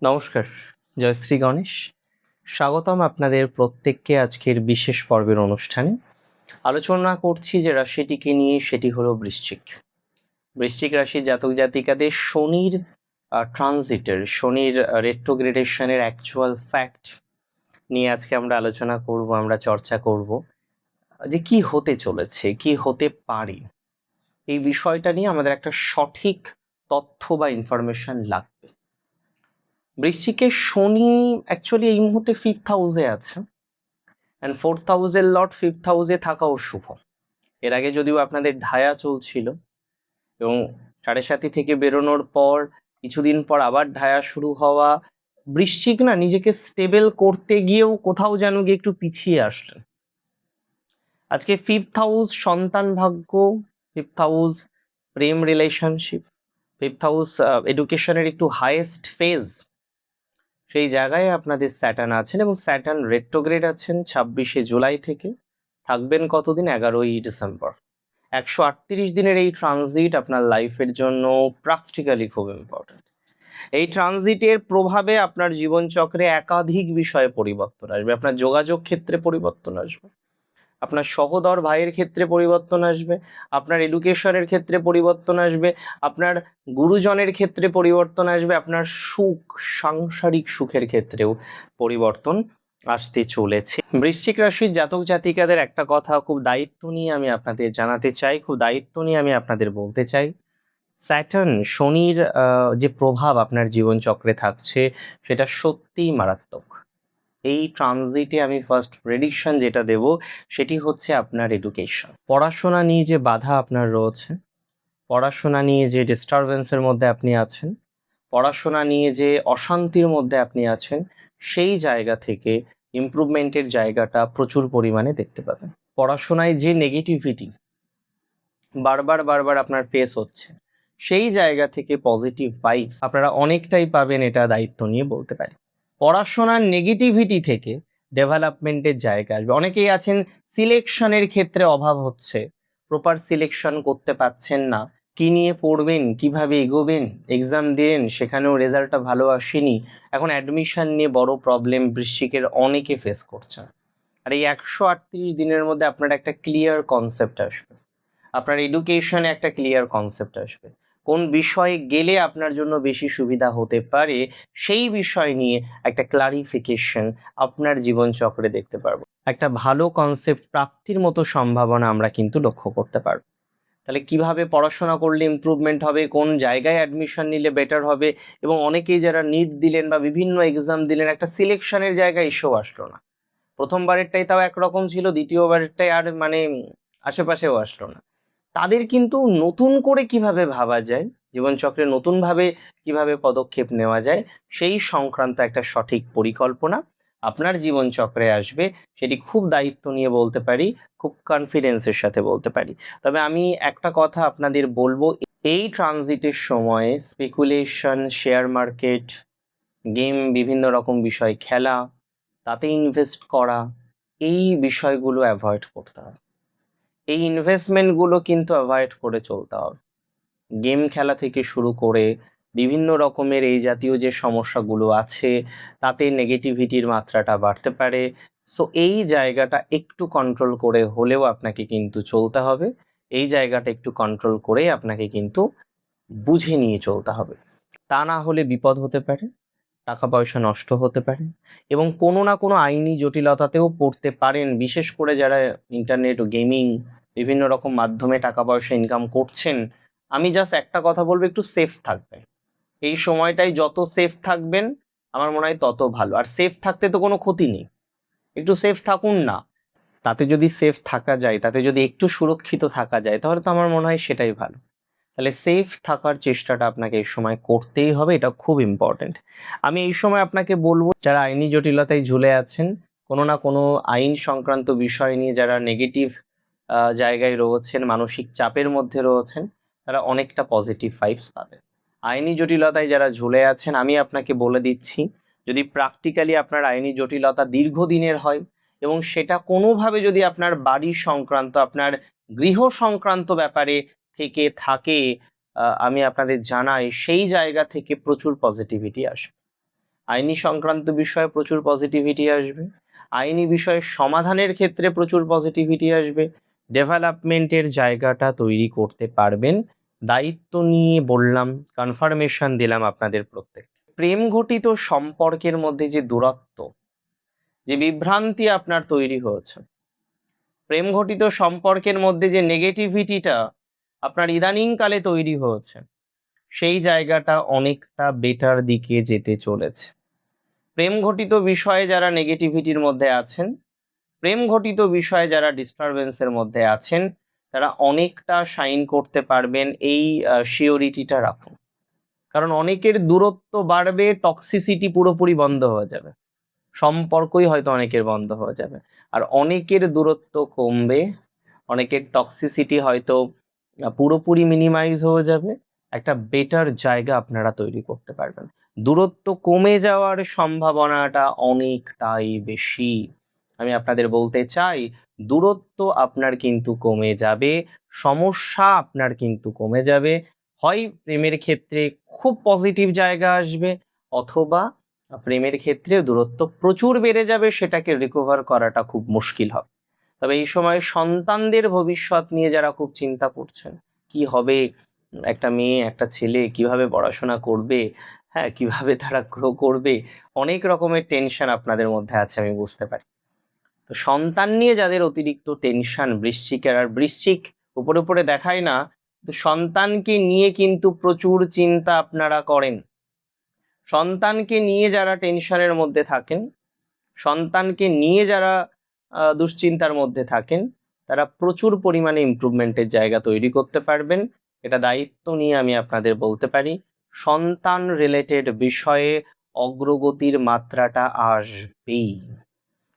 নমস্কার, জয় শ্রী গণেশ। স্বাগতম আপনাদের প্রত্যেককে আজকের বিশেষ পর্বের অনুষ্ঠানে। আলোচনা করছি যে রাশিটিকে নিয়ে, সেটি হলো বৃশ্চিক। বৃশ্চিক রাশির জাতক জাতিকাদের শনির ট্রানজিটের, শনির রেট্রোগ্রেডেশনের অ্যাকচুয়াল ফ্যাক্ট নিয়ে আজকে আমরা আলোচনা করব, আমরা চর্চা করব যে কি হতে চলেছে, কি হতে পারে। এই বিষয়টা নিয়ে আমাদের একটা সঠিক তথ্য বা ইনফরমেশন লাগবে। বৃশ্চিকের শনি অ্যাকচুয়ালি এই মুহূর্তে 5th হাউসে আছে, অ্যান্ড 4th হাউসের লর্ড 5th হাউসে থাকাও শুভ। এর আগে যদিও আপনাদের ঢায়া চলছিল এবং 7.5 থেকে বেরোনোর পর কিছুদিন পর আবার ঢায়া শুরু হওয়া, বৃশ্চিক না নিজেকে স্টেবল করতে গিয়েও কোথাও যেন গিয়ে একটু পিছিয়ে আসলেন। আজকে 5th হাউস সন্তান ভাগ্য, 5th হাউস প্রেম রিলেশনশিপ, 5th হাউস এডুকেশনের একটু হাইয়েস্ট ফেজ, সেই জায়গায় আপনাদের স্যাটার্ন আছেন এবং স্যাটার্ন রেট্রোগ্রেড আছেন 26শে জুলাই থেকে, থাকবেন কতদিন? 11ই ডিসেম্বর। 138 দিনের এই ট্রানজিট আপনার লাইফের জন্য প্র্যাকটিক্যালি খুব ইম্পর্টেন্ট। এই ট্রানজিটের প্রভাবে আপনার জীবনচক্রে একাধিক বিষয়ে পরিবর্তন আসবে। আপনার যোগাযোগ ক্ষেত্রে পরিবর্তন আসবে, আপনার সহোদর ভাইয়ের ক্ষেত্রে পরিবর্তন আসবে, আপনার এডুকেশনের ক্ষেত্রে পরিবর্তন আসবে, আপনার গুরুজনের ক্ষেত্রে পরিবর্তন আসবে, আপনার সুখ, সাংসারিক সুখের ক্ষেত্রেও পরিবর্তন আসতে চলেছে। বৃশ্চিক রাশির জাতক জাতিকাদের একটা কথা খুব দায়িত্ব নিয়ে আমি আপনাদের জানাতে চাই, খুব দায়িত্ব নিয়ে আমি আপনাদের বলতে চাই, স্যাটার্ন শনির যে প্রভাব আপনার জীবনচক্রে থাকছে সেটা সত্যিই মারাত্মক। এই ট্রানজিটে আমি ফার্স্ট প্রেডিকশন যেটা দেব সেটি হচ্ছে আপনার এডুকেশন। পড়াশোনা নিয়ে যে বাধা আপনার রয়েছে, পড়াশোনা নিয়ে যে ডিস্টারবেন্সের মধ্যে আপনি আছেন, পড়াশোনা নিয়ে যে অশান্তির মধ্যে আপনি আছেন, সেই জায়গা থেকে ইমপ্রুভমেন্টের জায়গাটা প্রচুর পরিমাণে দেখতে পাবেন। পড়াশোনায় যে নেগেটিভিটি বারবার আপনার ফেস হচ্ছে, সেই জায়গা থেকে পজিটিভ ভাইবস আপনারা অনেকটাই পাবেন, এটা দায়িত্ব নিয়ে বলতে পারি। পড়াশোনার নেগেটিভিটি থেকে ডেভেলপমেন্টের জায়গা আসবে। অনেকেই আছেন সিলেকশনের ক্ষেত্রে অভাব হচ্ছে, প্রপার সিলেকশন করতে পারছেন না, কি নিয়ে পড়বেন, কিভাবে এগোবেন, এক্সাম দিলেন সেখানেও রেজাল্টটা ভালো আসেনি, এখন অ্যাডমিশন নিয়ে বড় প্রবলেম বৃশ্চিকের অনেকে ফেস করছে। আর এই 138 দিনের মধ্যে আপনার একটা ক্লিয়ার কনসেপ্ট আসবে, আপনার এডুকেশনে একটা ক্লিয়ার কনসেপ্ট আসবে, কোন বিষয়ে গেলে আপনার জন্য বেশি সুবিধা হতে পারে সেই বিষয় নিয়ে একটা ক্লারিফিকেশন আপনার জীবনচক্রে দেখতে পারবো। একটা ভালো কনসেপ্ট প্রাপ্তির মতো সম্ভাবনা আমরা কিন্তু লক্ষ্য করতে পারবো। তাহলে কিভাবে পড়াশোনা করলে ইমপ্রুভমেন্ট হবে, কোন জায়গায় অ্যাডমিশন নিলে বেটার হবে, এবং অনেকেই যারা নিট দিলেন বা বিভিন্ন এক্সাম দিলেন, একটা সিলেকশনের জায়গায় এসেও আসলো না। প্রথমবারেরটাই তাও একরকম ছিল, দ্বিতীয়বারেরটাই আর আশেপাশেও আসলো না। তাদের কিন্তু নতুন করে কিভাবে ভাবা যায়, জীবনচক্রে নতুনভাবে কিভাবে পদক্ষেপ নেওয়া যায়, সেই সংক্রান্ত একটা সঠিক পরিকল্পনা আপনার জীবনচক্রে আসবে, সেটি খুব দায়িত্ব নিয়ে বলতে পারি, খুব কনফিডেন্সের সাথে বলতে পারি। তবে আমি একটা কথা আপনাদের বলবো, এই ট্রানজিটের সময়ে স্পেকুলেশন, শেয়ার মার্কেট, গেম, বিভিন্ন রকম বিষয় খেলা, তাতে ইনভেস্ট করা, এই বিষয়গুলো অ্যাভয়েড করতে হবে। এই ইনভেস্টমেন্টগুলো কিন্তু অ্যাভয়েড করে চলতে হবে। গেম খেলা থেকে শুরু করে বিভিন্ন রকমের এই জাতীয় যে সমস্যাগুলো আছে, তাতে নেগেটিভিটির মাত্রাটা বাড়তে পারে। সো এই জায়গাটা একটু কন্ট্রোল করে হলেও আপনাকে কিন্তু চলতে হবে। এই জায়গাটা একটু কন্ট্রোল করে আপনাকে কিন্তু বুঝে নিয়ে চলতে হবে, তা না হলে বিপদ হতে পারে, টাকা পয়সা নষ্ট হতে পারে এবং কোনো না কোনো আইনি জটিলতাতেও পড়তে পারেন। বিশেষ করে যারা ইন্টারনেট ও গেমিং বিভিন্ন রকম মাধ্যমে টাকা পয়সা ইনকাম করছেন, আমি জাস্ট একটা কথা বলবো, একটু সেফ থাকবেন। এই সময়টাই যত সেফ থাকবেন আমার মনে হয় তত ভালো। আর সেফ থাকতে তো কোনো ক্ষতি নেই, একটু সেফ থাকুন না। তাতে যদি সেফ থাকা যায়, তাতে যদি একটু সুরক্ষিত থাকা যায়, তাহলে তো আমার মনে হয় সেটাই ভালো। তাহলে সেফ থাকার চেষ্টাটা আপনাকে এই সময় করতেই হবে, এটা খুব ইম্পর্টেন্ট। আমি এই সময় আপনাকে বলবো, যারা আইনি জটিলতায় ঝুলে আছেন, কোনো না কোনো আইন সংক্রান্ত বিষয় নিয়ে যারা নেগেটিভ জায়গায় রয়েছেন, মানসিক চাপের মধ্যে রয়েছেন, তারা অনেকটা পজিটিভ ভাইবস পাবে। আইনি জটিলতায় যারা ঝুলে আছেন, আমি আপনাকে বলে দিচ্ছি, যদি প্র্যাকটিক্যালি আপনার আইনি জটিলতা দীর্ঘদিনের হয় এবং সেটা কোনোভাবে যদি আপনার বাড়ি সংক্রান্ত, আপনার গৃহ সংক্রান্ত ব্যাপারে থেকে থাকে, আমি আপনাদের জানাই সেই জায়গা থেকে প্রচুর পজিটিভিটি আসবে। আইনি সংক্রান্ত বিষয়ে প্রচুর পজিটিভিটি আসবে, আইনি বিষয়ের সমাধানের ক্ষেত্রে প্রচুর পজিটিভিটি আসবে, ডেভেলপমেন্টের জায়গাটা তৈরি করতে পারবেন। দায়িত্ব নিয়ে বললাম, কনফার্মেশন দিলাম আপনাদের প্রত্যেক। প্রেম ঘটিত সম্পর্কের মধ্যে যে দূরত্ব, যে বিভ্রান্তি আপনার তৈরি হয়েছে, প্রেম ঘটিত সম্পর্কের মধ্যে যে নেগেটিভিটিটা আপনার ইদানিংকালে তৈরি হয়েছে, সেই জায়গাটা অনেকটা বেটার দিকে যেতে চলেছে। প্রেম ঘটিত বিষয়ে যারা নেগেটিভিটির মধ্যে আছেন, প্রেম ঘটিত বিষয়ে যারা ডিস্টারবেন্সের মধ্যে আছেন, তারা অনেকটা শাইন করতে পারবেন, এই শিওরিটিটা রাখুন। কারণ অনেকের দূরত্ব বাড়বে, টক্সিসিটি পুরোপুরি বন্ধ হয়ে যাবে, সম্পর্কই হয়তো অনেকের বন্ধ হয়ে যাবে। আর অনেকের দূরত্ব কমবে, অনেকের টক্সিসিটি হয়তো পুরোপুরি মিনিমাইজ হয়ে যাবে, একটা বেটার জায়গা আপনারা তৈরি করতে পারবেন। দূরত্ব কমে যাওয়ার সম্ভাবনাটা অনেকটাই বেশি। আমি আপনাদের বলতে চাই, দূরত্ব আপনার কিন্তু কমে যাবে, সমস্যা আপনার কিন্তু কমে যাবে। হয় প্রেমের ক্ষেত্রে খুব পজিটিভ জায়গা আসবে, অথবা প্রেমের ক্ষেত্রে দূরত্ব প্রচুর বেড়ে যাবে, সেটাকে রিকভার করাটা খুব মুশকিল হবে। তবে এই সময় সন্তানদের ভবিষ্যৎ নিয়ে যারা খুব চিন্তা করছেন, কি হবে, একটা মেয়ে একটা ছেলে কিভাবে পড়াশোনা করবে, হ্যাঁ, কিভাবে তারা গ্রো করবে, অনেক রকমের টেনশন আপনাদের মধ্যে আছে, আমি বুঝতে পারি। তো সন্তান নিয়ে যাদের অতিরিক্ত টেনশন বৃশ্চিকের, আর বৃশ্চিক উপরে উপরে দেখায় না, তো সন্তানকে নিয়ে কিন্তু প্রচুর চিন্তা আপনারা করেন। সন্তানকে নিয়ে যারা টেনশনের মধ্যে থাকেন, সন্তানকে নিয়ে যারা দুশ্চিন্তার মধ্যে থাকেন, তারা প্রচুর পরিমাণে ইমপ্রুভমেন্টের জায়গা তৈরি করতে পারবেন। এটা দায়িত্ব নিয়ে আমি আপনাদের বলতে পারি, সন্তান রিলেটেড বিষয়ে অগ্রগতির মাত্রাটা আসবেই,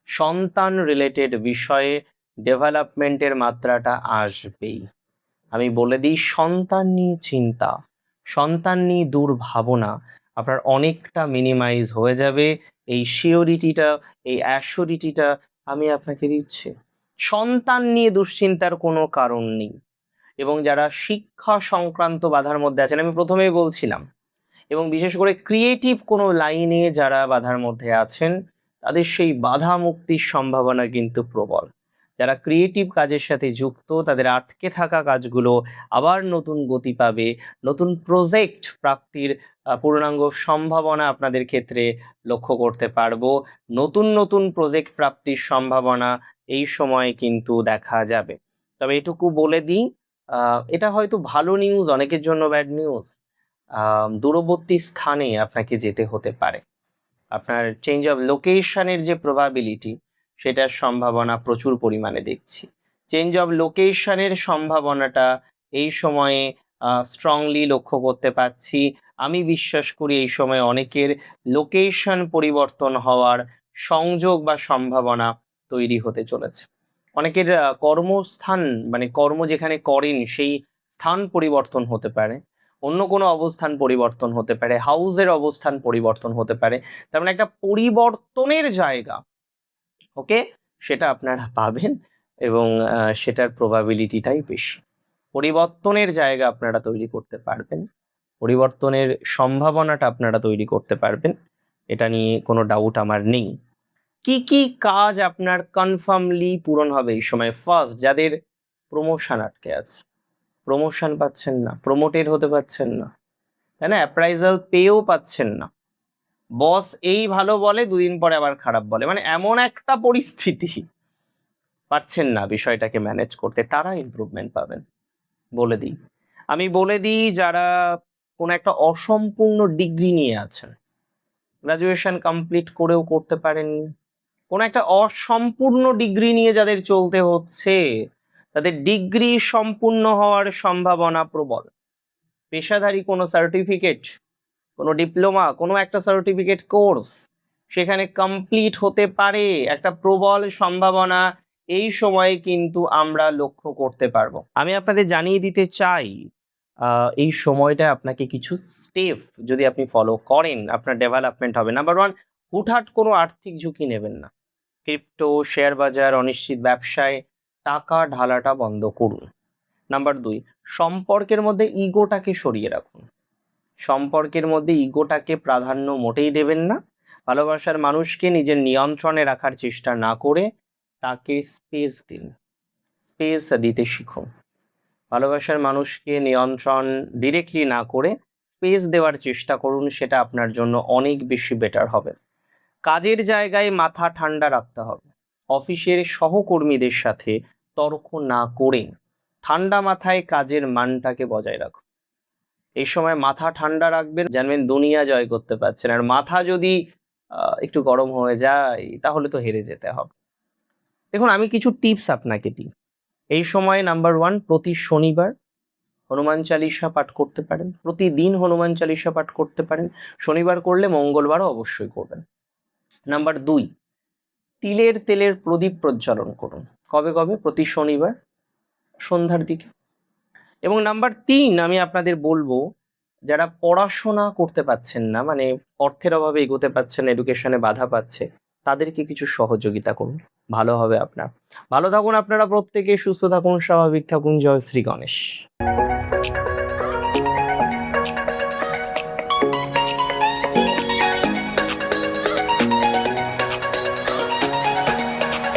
সন্তান রিলেটেড বিষয়ে ডেভেলপমেন্টের মাত্রাটা আসবেই। আমি বলে দিই, সন্তান নিয়ে চিন্তা, সন্তান নিয়ে দুর্ভাবনা আপনার অনেকটা মিনিমাইজ হয়ে যাবে। এই শিওরিটিটা, এই অ্যাসিওরিটিটা আমি আপনাকে দিচ্ছি। সন্তান নিয়ে দুশ্চিন্তার কোনো কারণ নেই। এবং যারা শিক্ষা সংক্রান্ত বাধার মধ্যে আছেন, আমি প্রথমেই বলছিলাম, এবং বিশেষ করে ক্রিয়েটিভ কোনো লাইনে যারা বাধার মধ্যে আছেন, তাদের সেই বাধা মুক্তির সম্ভাবনা কিন্তু প্রবল। যারা ক্রিয়েটিভ কাজের সাথে যুক্ত, তাদের আটকে থাকা কাজগুলো আবার নতুন গতি পাবে, নতুন প্রজেক্ট প্রাপ্তির পূর্ণাঙ্গ সম্ভাবনা আপনাদের ক্ষেত্রে লক্ষ্য করতে পারবো। নতুন নতুন প্রজেক্ট প্রাপ্তির সম্ভাবনা এই সময় কিন্তু দেখা যাবে। তবে এটুকু বলে দিই, এটা হয়তো ভালো নিউজ, অনেকের জন্য ব্যাড নিউজ। দূরবর্তী স্থানে আপনাকে যেতে হতে পারে, আপনার চেঞ্জ অফ লোকেশনের যে প্রবাবিলিটি, সেটার সম্ভাবনা প্রচুর পরিমাণে দেখছি। চেঞ্জ অফ লোকেশনের সম্ভাবনাটা এই সময়ে স্ট্রংলি লক্ষ্য করতে পারছি। আমি বিশ্বাস করি এই সময় অনেকের লোকেশন পরিবর্তন হওয়ার সংযোগ বা সম্ভাবনা তৈরি হতে চলেছে। অনেকের কর্মস্থান, মানে কর্ম যেখানে করেন সেই স্থান পরিবর্তন হতে পারে, অন্য কোনো অবস্থান পরিবর্তন হতে পারে, হাউসের অবস্থান পরিবর্তন হতে পারে। তার মানে একটা পরিবর্তনের জায়গা, ওকে, সেটা আপনারা পাবেন, এবং সেটার প্রবাবিলিটিটাই বেশি। পরিবর্তনের জায়গা আপনারা তৈরি করতে পারবেন, পরিবর্তনের সম্ভাবনাটা আপনারা তৈরি করতে পারবেন, এটা নিয়ে কোনো ডাউট আমার নেই। কি কি কাজ আপনার কনফার্মলি পূরণ হবে এই সময়? ফার্স্ট, যাদের প্রমোশন আটকে আছে, প্রমোশন পাচ্ছেন না, প্রমোটেড হতে পারছেন না, তাই না, অ্যাপ্রাইজাল পেয়েও পাচ্ছেন না, বস এই ভালো বলে, দুদিন পরে আবার খারাপ বলে, মানে এমন একটা পরিস্থিতি, পারছেন না বিষয়টাকে ম্যানেজ করতে, তারা ইমপ্রুভমেন্ট পাবেন। বলে দিই, আমি বলে দিই, যারা কোনো একটা অসম্পূর্ণ ডিগ্রি নিয়ে আছেন, গ্রাজুয়েশন কমপ্লিট করেও করতে পারেননি, কোনো একটা অসম্পূর্ণ ডিগ্রি নিয়ে যাদের চলতে হচ্ছে, তাদের ডিগ্রি সম্পূর্ণ হওয়ার সম্ভাবনা প্রবল। পেশাদারি কোনো সার্টিফিকেট, কোনো ডিপ্লোমা, কোনো একটা সার্টিফিকেট কোর্স সেখানে কমপ্লিট হতে পারে, একটা প্রবল সম্ভাবনা এই সময়ে কিন্তু আমরা লক্ষ্য করতে পারবো। আমি আপনাদের জানিয়ে দিতে চাই, এই সময়টা আপনাকে কিছু স্টেপ যদি আপনি ফলো করেন, আপনার ডেভেলপমেন্ট হবে। নাম্বার ওয়ান, হুটহাট কোনো আর্থিক ঝুঁকি নেবেন না। ক্রিপ্টো, শেয়ার বাজার, অনিশ্চিত ব্যবসায় টাকা ঢালাটা বন্ধ করুন। নাম্বার দুই, সম্পর্কের মধ্যে ইগোটাকে সরিয়ে রাখুন। সম্পর্কের মধ্যে ইগোটাকে প্রাধান্য মোটেই দেবেন না। ভালোবাসার মানুষকে নিজের নিয়ন্ত্রণে রাখার চেষ্টা না করে তাকে স্পেস দিন, স্পেস দিতে শিখুন। ভালোবাসার মানুষকে নিয়ন্ত্রণ ডিরেক্টলি না করে স্পেস দেওয়ার চেষ্টা করুন, সেটা আপনার জন্য অনেক বেশি বেটার হবে। কাজের জায়গায় মাথা ঠান্ডা রাখতে হবে। অফিসের সহকর্মীদের সাথে তর্ক না করে ঠান্ডা মাথায় কাজের মানটাকে বজায় রাখুন। এই সময় মাথা ঠান্ডা রাখবেন, জানবেন দুনিয়া জয় করতে পারছেন। আর মাথা যদি একটু গরম হয়ে যায় তাহলে তো হেরে যেতে হবে। দেখুন, আমি কিছু টিপস আপনাকে দিই। এই সময় নাম্বার 1, প্রতি শনিবার হনুমান চালিসা পাঠ করতে পারেন। প্রতিদিন হনুমান চালিসা পাঠ করতে পারেন। শনিবার করলে মঙ্গলবারও অবশ্যই করবেন। নাম্বার 2, তিলের তেলের প্রদীপ প্রজ্বলন করুন। কবে কবে? প্রতি শনিবার সন্ধ্যার দিকে। এবং নাম্বার 3, আমি আপনাদের বলবো, যারা পড়াশোনা করতে পারছেন না, মানে অর্থের অভাবে এগোতে পারছেন, এডুকেশনে বাধা পাচ্ছে, তাদেরকে কিছু সহযোগিতা করুন, ভালো হবে আপনার। ভালো থাকুন আপনারা প্রত্যেকে, সুস্থ থাকুন, স্বাভাবিক থাকুন। জয় শ্রী গণেশ।